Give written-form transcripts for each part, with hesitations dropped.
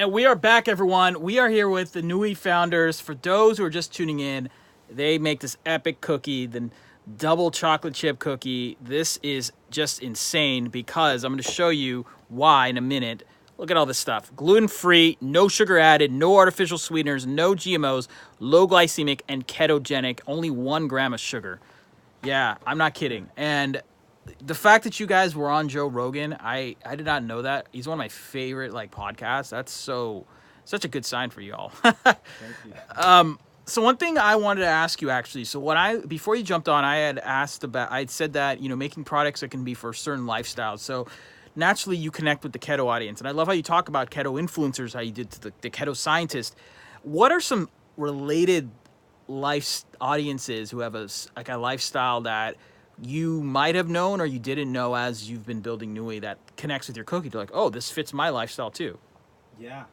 And we are back, everyone. We are here with the NUI founders. For those who are just tuning in, they make this epic cookie, the double chocolate chip cookie. This is just insane because I'm going to show you why in a minute. Look at all this stuff. Gluten-free, no sugar added, no artificial sweeteners, no GMOs, low glycemic, and ketogenic. Only 1 gram of sugar. Yeah, I'm not kidding. And the fact that you guys were on Joe Rogan, I did not know that. He's one of my favorite podcasts. That's such a good sign for y'all. Thank you. So one thing I wanted to ask you actually, so before you jumped on, I had said that, making products that can be for certain lifestyles. So naturally you connect with the keto audience. And I love how you talk about keto influencers, how you did to the keto scientist. What are some related life audiences who have a lifestyle that you might have known or you didn't know as you've been building NUI that connects with your cookie? They're like, oh, this fits my lifestyle too. Yeah,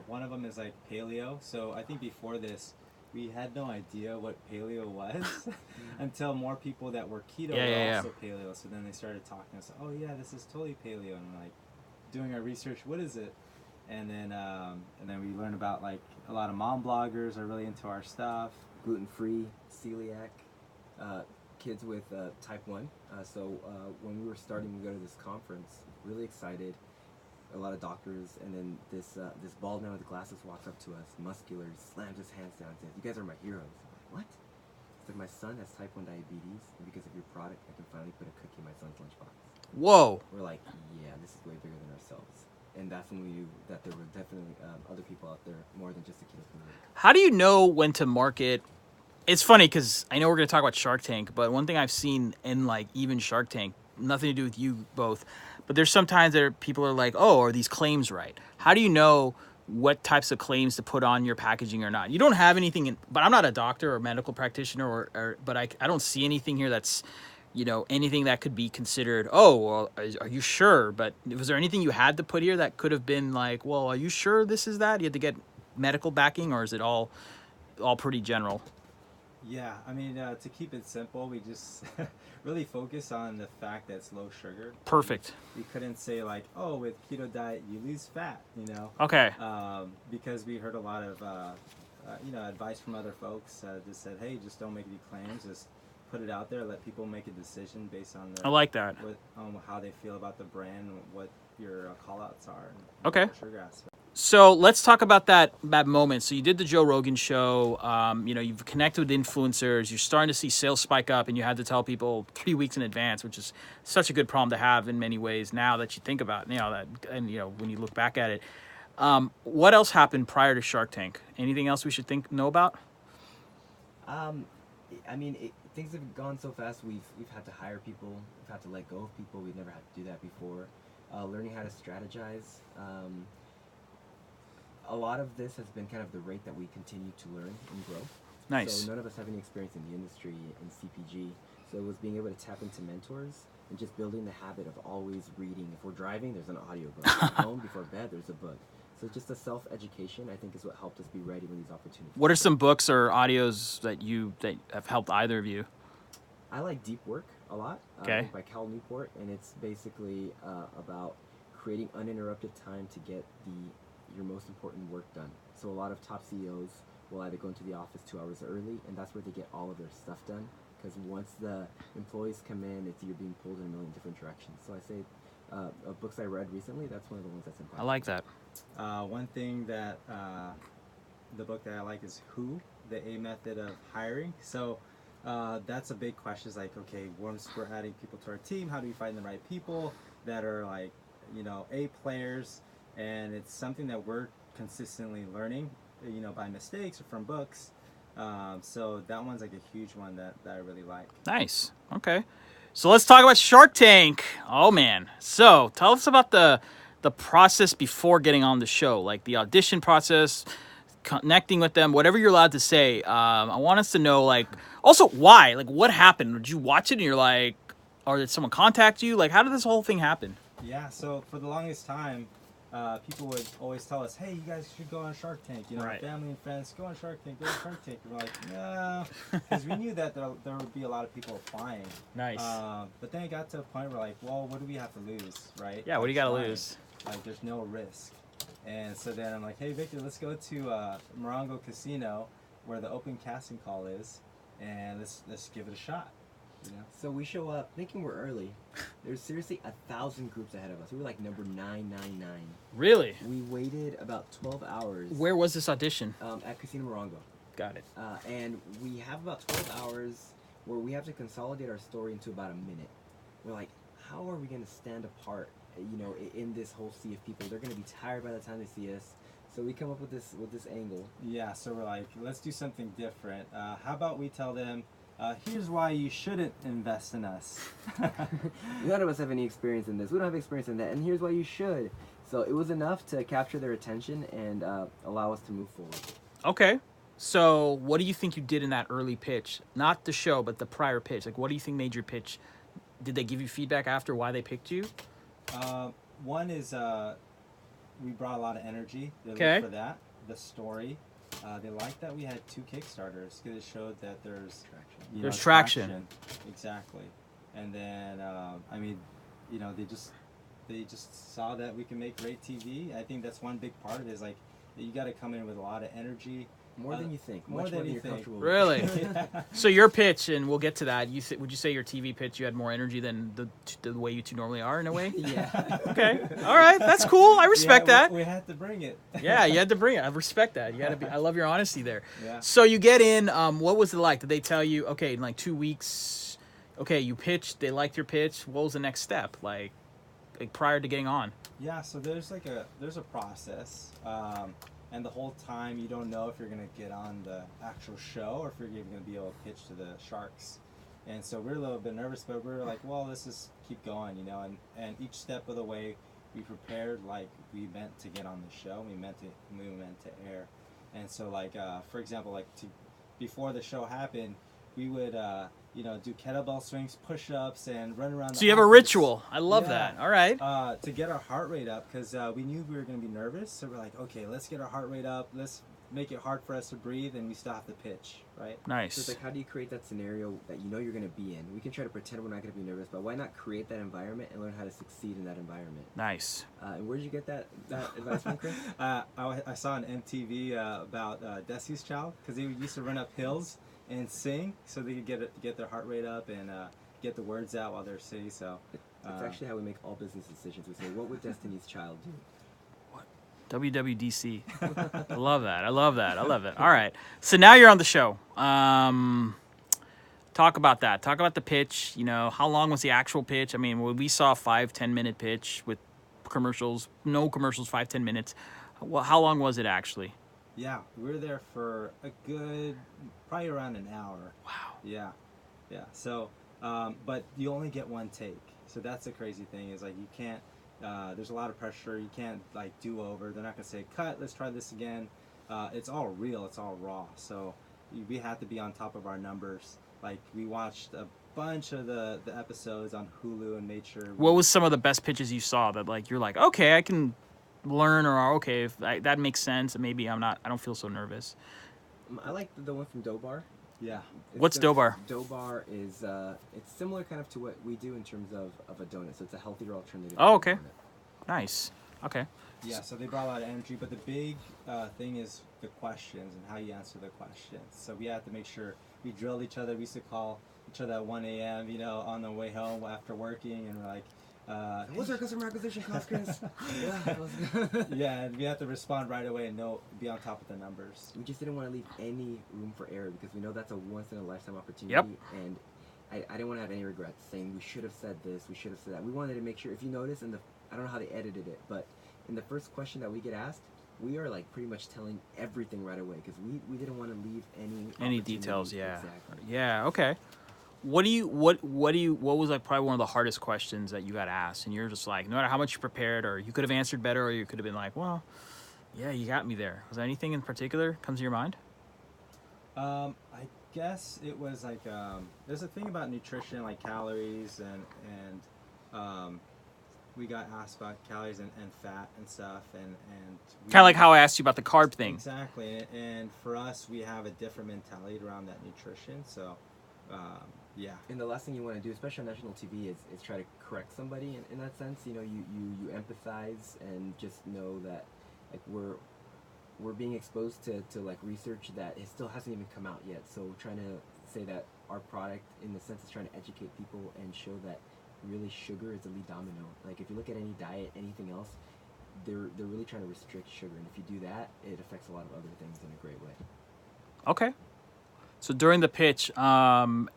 one of them is paleo. So I think before this, we had no idea what paleo was until more people that were keto were also paleo. So then they started talking to us, oh yeah, this is totally paleo, and we're doing our research, what is it? And then we learned about a lot of mom bloggers are really into our stuff. Gluten-free, celiac, kids with type 1. So when we were starting to go to this conference, really excited, a lot of doctors, and then this bald man with glasses walks up to us, muscular, slams his hands down and says, you guys are my heroes. I'm like, what? It's like, my son has type 1 diabetes, and because of your product, I can finally put a cookie in my son's lunchbox. Whoa. We're like, yeah, this is way bigger than ourselves. And that's when we knew that there were definitely other people out there more than just the keto community. How do you know when to market? It's funny because I know we're going to talk about Shark Tank, but one thing I've seen in even Shark Tank, nothing to do with you both, but there's sometimes that people are like, oh, are these claims right? How do you know what types of claims to put on your packaging or not? You don't have anything but I'm not a doctor or medical practitioner but I don't see anything here that's, anything that could be considered, oh, well, are you sure? But was there anything you had to put here that could have been well, are you sure this is that? You had to get medical backing, or is it all pretty general? Yeah, I mean, to keep it simple, we just really focus on the fact that it's low sugar. Perfect. We couldn't say oh, with keto diet you lose fat, Okay. Because we heard a lot of advice from other folks. Just said, hey, just don't make any claims. Just put it out there. Let people make a decision based on I like that. How they feel about the brand, what your call-outs are. And okay. Sugar aspect. So let's talk about that moment. So you did the Joe Rogan show. You've connected with influencers. You're starting to see sales spike up, and you had to tell people 3 weeks in advance, which is such a good problem to have in many ways. Now that you think about that, and when you look back at it, what else happened prior to Shark Tank? Anything else we should know about? I mean, things have gone so fast. We've had to hire people. We've had to let go of people. We've never had to do that before. Learning how to strategize. A lot of this has been kind of the rate that we continue to learn and grow. Nice. So none of us have any experience in the industry, in CPG. So it was being able to tap into mentors and just building the habit of always reading. If we're driving, there's an audiobook. At home, before bed, there's a book. So just the self-education, I think, is what helped us be ready when these opportunities. What are some books or audios that have helped either of you? I like Deep Work a lot. Okay. By Cal Newport, and it's basically about creating uninterrupted time to get your most important work done. So a lot of top CEOs will either go into the office 2 hours early, and that's where they get all of their stuff done. Because once the employees come in, you're being pulled in a million different directions. So I say, books I read recently, that's one of the ones that's impacted. I like that. One thing that the book that I like is Who, the A Method of Hiring. So that's a big question. It's okay, once we're adding people to our team, how do we find the right people that are A players? And it's something that we're consistently learning, by mistakes or from books. So that one's a huge one that I really like. Nice. Okay. So let's talk about Shark Tank. Oh man. So tell us about the process before getting on the show, the audition process, connecting with them, whatever you're allowed to say. I want us to know, also why, what happened? Did you watch it and you're or did someone contact you? How did this whole thing happen? Yeah. So for the longest time, people would always tell us, hey, you guys should go on Shark Tank. Right. Family and friends, go on Shark Tank, go on Shark Tank. And we're like, no, because we knew that there would be a lot of people applying. Nice. But then it got to a point where well, what do we have to lose, right? Yeah, what do you got to lose? There's no risk. And so then I'm like, hey Victor, let's go to Morongo Casino, where the open casting call is, and let's give it a shot. You know? So we show up thinking we're early. There's seriously 1,000 groups ahead of us. We were like number 999. Really? We waited about 12 hours. Where was this audition? At Casino Morongo. Got it. And we have about 12 hours where we have to consolidate our story into about a minute. We're like, how are we going to stand apart, in this whole sea of people? They're going to be tired by the time they see us. So we come up with this angle. Yeah, so we're like, let's do something different. How about we tell them, here's why you shouldn't invest in us. None of us have any experience in this. We don't have experience in that, and here's why you should. So it was enough to capture their attention and allow us to move forward. Okay. So what do you think you did in that early pitch? Not the show, but the prior pitch. Like, what do you think made your pitch? Did they give you feedback after why they picked you? One is we brought a lot of energy. They Okay. looked for that. The story. They liked that we had 2 Kickstarters because it showed that there's traction. There's traction. Exactly. And then they just saw that we can make great TV. I think that's one big part of it is like you got to come in with a lot of energy. More than you think. More Much than more you you're think. comfortable with. Really? Yeah. So your pitch, and we'll get to that. Would you say your TV pitch you had more energy than the way you two normally are in a way? Yeah. Okay. All right. That's cool. I respect that. We had to bring it. Yeah, you had to bring it. I respect that. You got to be. I love your honesty there. Yeah. So you get in. What was it like? Did they tell you? Okay, in like 2 weeks. Okay, you pitched. They liked your pitch. What was the next step? Like prior to getting on. Yeah. So there's a process. And the whole time you don't know if you're going to get on the actual show or if you're even going to be able to pitch to the Sharks. And so we're a little bit nervous, but we're like, well, let's just keep going, and each step of the way we prepared like we meant to get on the show, we meant to air. And so like, for example, before the show happened, we would, do kettlebell swings, push-ups, and run around. So you have a ritual. I love that. All right. To get our heart rate up, because we knew we were going to be nervous. So we're like, okay, let's get our heart rate up. Let's make it hard for us to breathe, and we still have to pitch, right? Nice. So it's like, how do you create that scenario that you know you're going to be in? We can try to pretend we're not going to be nervous, but why not create that environment and learn how to succeed in that environment? Nice. And where did you get that advice from, Chris? I saw on MTV about Destiny's Child, because they used to run up hills and sing so they could get their heart rate up and get the words out while they're singing. So It's actually how we make all business decisions. We say, what would Destiny's Child do? WWDC. I love that. I love it. All right. So now you're on the show. Talk about that. Talk about the pitch. How long was the actual pitch? I mean, we saw a 5-10 minute pitch with commercials, no commercials, 5-10 minutes. Well, how long was it actually? Yeah, we were there for a good, probably around an hour. Wow. Yeah. So, but you only get one take. So that's the crazy thing is like you can't. There's a lot of pressure. You can't like do over. They're not gonna say cut. Let's try this again. It's all real. It's all raw. So we had to be on top of our numbers. Like we watched a bunch of the episodes on Hulu and made sure. What was some of the best pitches you saw that like you're like, okay, I can learn, or okay, if that makes sense, and maybe I don't feel so nervous. I like the one from Dobar. Yeah. What's Dobar? Dobar is it's similar kind of to what we do in terms of a donut. So it's a healthier alternative. Oh, to a okay. donut. Nice. Okay. Yeah, so they brought a lot of energy, but the big thing is the questions and how you answer the questions. So we had to make sure we drilled each other. We used to call each other at 1 a.m., on the way home after working, and we're like, what's our customer acquisition cost, Chris? yeah, and we have to respond right away and be on top of the numbers. We just didn't want to leave any room for error because we know that's a once-in-a-lifetime opportunity. Yep. And I didn't want to have any regrets saying we should have said this, we should have said that. We wanted to make sure, if you notice, I don't know how they edited it, but in the first question that we get asked, we are like pretty much telling everything right away because we didn't want to leave any details. Yeah. Exactly. Yeah. Okay. What was like probably one of the hardest questions that you got asked, and you're just like, no matter how much you prepared, or you could have answered better, or you could have been like, well, yeah, you got me there. Was there anything in particular comes to your mind? I guess it was like there's a thing about nutrition, like calories, and we got asked about calories and fat and stuff, and Kind of like how I asked you about the carb thing. Exactly, and for us, we have a different mentality around that nutrition. So, yeah. And the last thing you want to do, especially on national TV, is try to correct somebody in that sense. You empathize and just know that Like we're being exposed to like research that it still hasn't even come out yet. So we're trying to say that our product, in the sense, is trying to educate people and show that really sugar is the lead domino. Like if you look at any diet, anything else, they're really trying to restrict sugar, and if you do that, it affects a lot of other things in a great way. Okay. So during the pitch,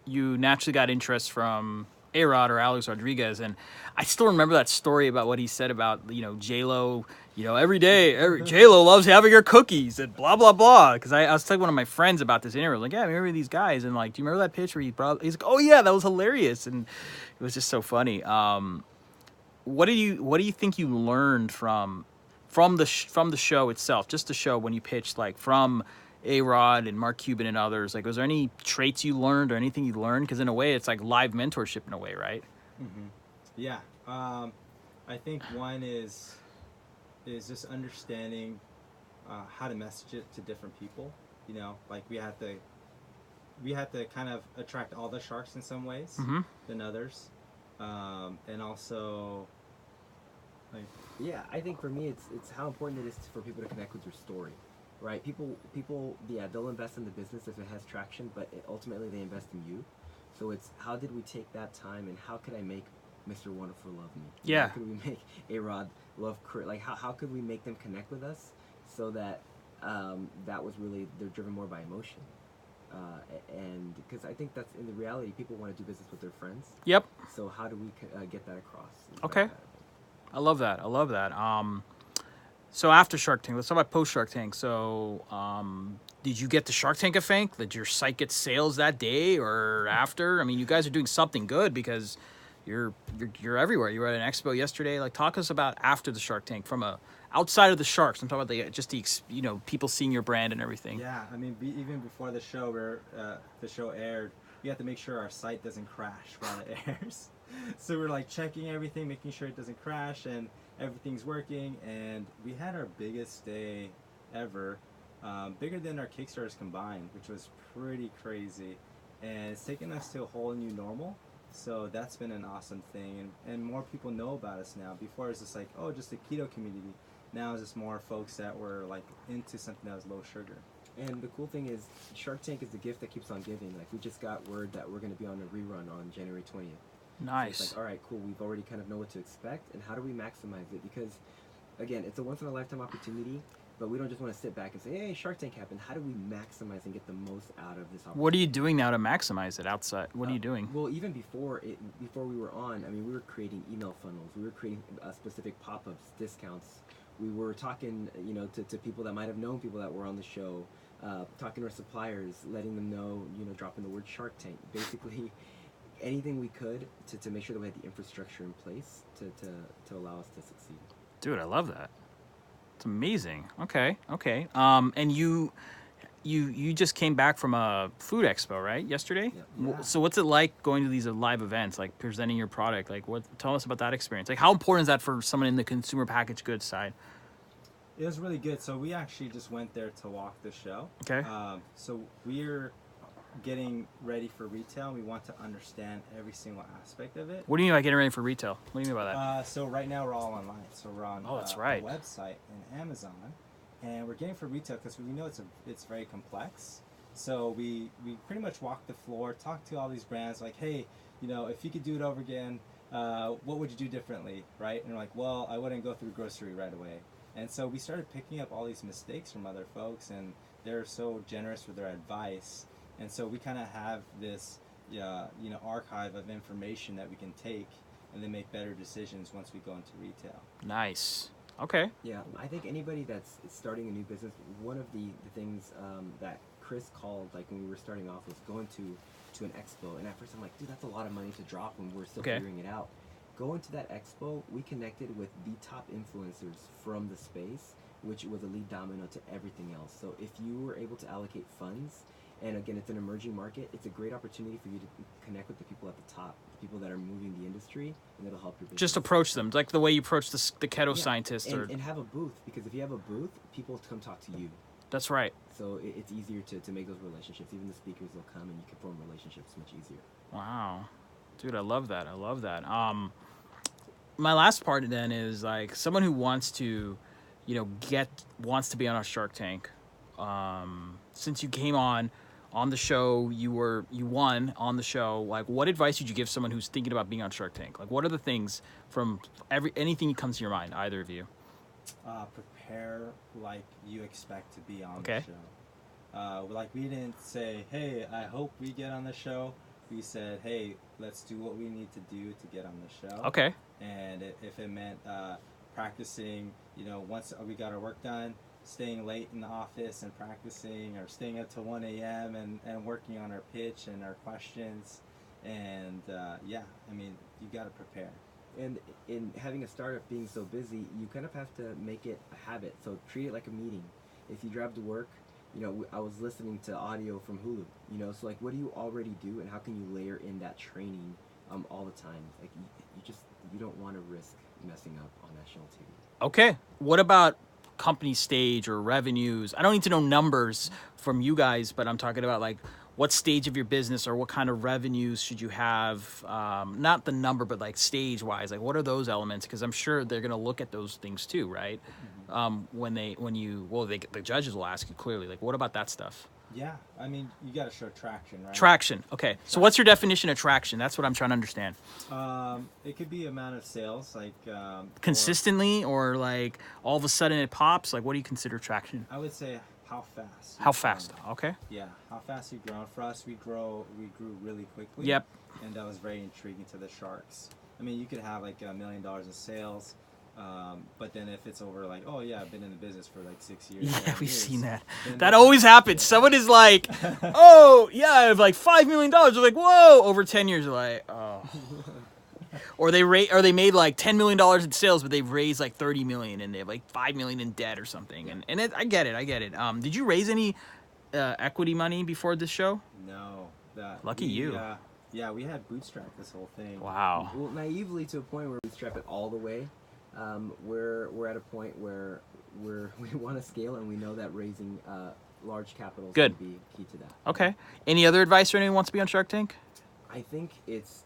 you naturally got interest from A-Rod or Alex Rodriguez, and I still remember that story about what he said about, J-Lo, every day, J-Lo loves having her cookies and blah, blah, blah. Because I was telling one of my friends about this interview. Like, yeah, I remember these guys. And, like, do you remember that pitch where he's like, oh, yeah, that was hilarious. And it was just so funny. What do you think you learned from the show itself, just the show when you pitched, like, from A-Rod and Mark Cuban and others? Like, was there any traits you learned or anything you learned? Because in a way, it's like live mentorship in a way, right? Mm-hmm. Yeah. I think one is just understanding how to message it to different people. Like we have to kind of attract all the sharks in some ways Mm-hmm. than others, and also like Yeah, I think for me, it's how important it is for people to connect with your story, right? People, yeah, they'll invest in the business if it has traction, but ultimately they invest in you. So it's how did we take that time, and how could I make Mr. Wonderful love me? Yeah. How could we make A-Rod love Chris? Like how could we make them connect with us so that that was really, they're driven more by emotion. And because I think that's in the reality, people want to do business with their friends. Yep. So how do we get that across? Okay. I love that. So after Shark Tank, let's talk about post Shark Tank. So, did you get the Shark Tank effect? Did your site get sales that day or after? I mean, you guys are doing something good because you're everywhere. You were at an expo yesterday. Like, talk to us about after the Shark Tank from outside of the sharks. I'm talking about the people seeing your brand and everything. Yeah, I mean, even before the show, where the show aired, we have to make sure our site doesn't crash while it airs. So we're like checking everything, making sure it doesn't crash and everything's working. And we had our biggest day ever, bigger than our Kickstarters combined, which was pretty crazy. And it's taken us to a whole new normal. So that's been an awesome thing. And more people know about us now. Before it was just like, oh, just a keto community. Now it's just more folks that were like into something that was low sugar. And the cool thing is, Shark Tank is the gift that keeps on giving. Like, we just got word that we're going to be on a rerun on January 20th. Nice. So it's like, all right, cool. We've already kind of know what to expect, and how do we maximize it? Because, again, it's a once-in-a-lifetime opportunity, but we don't just want to sit back and say, hey, Shark Tank happened. How do we maximize and get the most out of this opportunity? What are you doing now to maximize it outside? What are you doing? Well, even before we were on, I mean, we were creating email funnels. We were creating specific pop-ups, discounts. We were talking, to people that might have known people that were on the show, talking to our suppliers, letting them know, dropping the word Shark Tank. Basically, anything we could to make sure that we had the infrastructure in place to allow us to succeed. Dude, I love that. It's amazing. Okay. And you just came back from a food expo, right? Yesterday? Yeah. So what's it like going to these live events, like presenting your product? Like, tell us about that experience. Like, how important is that for someone in the consumer packaged goods side? It was really good. So we actually just went there to walk the show. Okay. So we're getting ready for retail. We want to understand every single aspect of it. What do you mean by getting ready for retail? What do you mean by that? So right now we're all online. So we're on that's right. the website and Amazon, and we're getting for retail because we know it's very complex. So we pretty much walk the floor, talk to all these brands, like, hey, if you could do it over again, what would you do differently, right? And we're like, well, I wouldn't go through grocery right away. And so we started picking up all these mistakes from other folks, and they're so generous with their advice. And so we kind of have this, archive of information that we can take and then make better decisions once we go into retail. Nice. Okay. Yeah, I think anybody that's starting a new business, one of the things that Chris called, like when we were starting off, was going to an expo. And at first I'm like, dude, that's a lot of money to drop when we're still figuring it out. Going to that expo, we connected with the top influencers from the space, which was a lead domino to everything else. So if you were able to allocate funds, and again, it's an emerging market, it's a great opportunity for you to connect with the people at the top, the people that are moving the industry, and that'll help your business. Just approach them, like the way you approach the keto scientist. And have a booth, because if you have a booth, people come talk to you. That's right. So it's easier to make those relationships. Even the speakers will come, and you can form relationships much easier. Wow. Dude, I love that. My last part then is like someone who wants to, wants to be on our Shark Tank. Since you came on the show, you won on the show. Like, what advice would you give someone who's thinking about being on Shark Tank? Like, what are the things from anything that comes to your mind, either of you? Prepare like you expect to be on Okay. the show. Like, we didn't say, hey, I hope we get on the show. We said, hey, let's do what we need to do to get on the show. Okay. And if it meant practicing, once we got our work done, staying late in the office and practicing, or staying up till 1 a.m. and working on our pitch and our questions. And yeah, I mean, you got to prepare. And in having a startup being so busy, you kind of have to make it a habit. So treat it like a meeting. If you drive to work, I was listening to audio from Hulu. So like, what do you already do, and how can you layer in that training all the time? Like, you don't want to risk messing up on national TV. Okay. What about company stage or revenues? I don't need to know numbers from you guys, but I'm talking about like, what stage of your business or what kind of revenues should you have? Not the number, but like stage wise, like what are those elements? Because I'm sure they're going to look at those things too, right? Mm-hmm. The judges will ask you clearly, like, what about that stuff? Yeah, I mean, you got to show traction, right? Traction. Okay. So what's your definition of traction? That's what I'm trying to understand. It could be amount of sales, like Consistently, or like all of a sudden it pops. Like, what do you consider traction? I would say how fast. How fast? Okay. Yeah, how fast you've grown. For us, we grew really quickly. Yep. And that was very intriguing to the Sharks. I mean, you could have like $1 million in sales, but then if it's over like, oh yeah, I've been in the business for like 6 years. Yeah, 7 we've years, seen that. then That always happens. Someone is like, oh yeah, I have like $5 million. They're like, whoa, over 10 years. They're like, oh. Or they made like $10 million in sales, but they've raised like 30 million and they have like 5 million in debt or something. I get it. Did you raise any equity money before this show? No. Lucky you. Yeah, we had bootstrapped this whole thing. Wow. Well, naively to a point where we strap it all the way. We're at a point where we want to scale, and we know that raising large capital Good. can be key to that. Okay. Any other advice for anyone who wants to be on Shark Tank? I think it's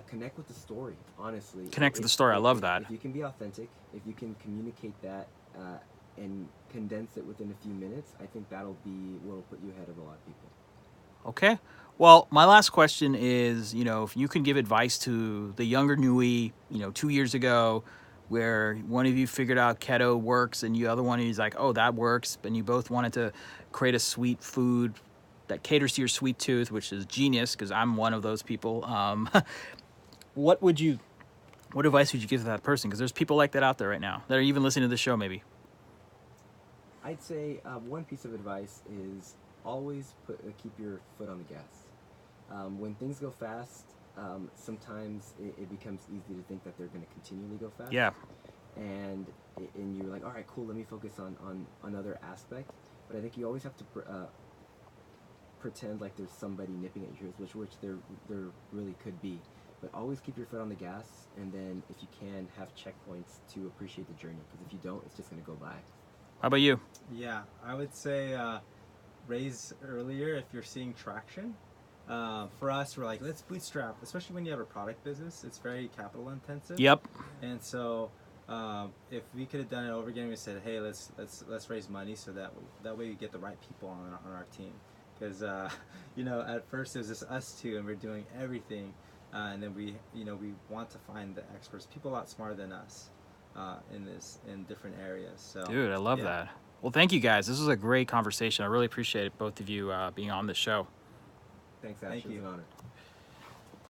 connect with the story, honestly. Connect with the story. I love that. If you can be authentic, if you can communicate that and condense it within a few minutes, I think that'll be what'll put you ahead of a lot of people. Okay. Well, my last question is, if you can give advice to the younger NUI, 2 years ago, where one of you figured out keto works and the other one is like, oh, that works, and you both wanted to create a sweet food that caters to your sweet tooth, which is genius because I'm one of those people. What advice would you give to that person? Because there's people like that out there right now that are even listening to the show, maybe. I'd say one piece of advice is always keep your foot on the gas. When things go fast, sometimes it becomes easy to think that they're going to continually go fast. Yeah. And you're like, all right, cool, let me focus on another aspect. But I think you always have to pretend like there's somebody nipping at your heels, which there really could be. But always keep your foot on the gas, and then if you can, have checkpoints to appreciate the journey. Because if you don't, it's just going to go by. How about you? Yeah, I would say raise earlier if you're seeing traction. For us, we're like, let's bootstrap, especially when you have a product business. It's very capital intensive. Yep. And so if we could have done it over again, we said, hey, let's raise money so that way we get the right people on our team. Because at first it was just us two, and we're doing everything, and then we want to find the experts, people a lot smarter than us, in different areas. So, Dude, I love that. Well, thank you guys. This was a great conversation. I really appreciate both of you being on the show. Thanks, Ash. Thank It was you. an honor.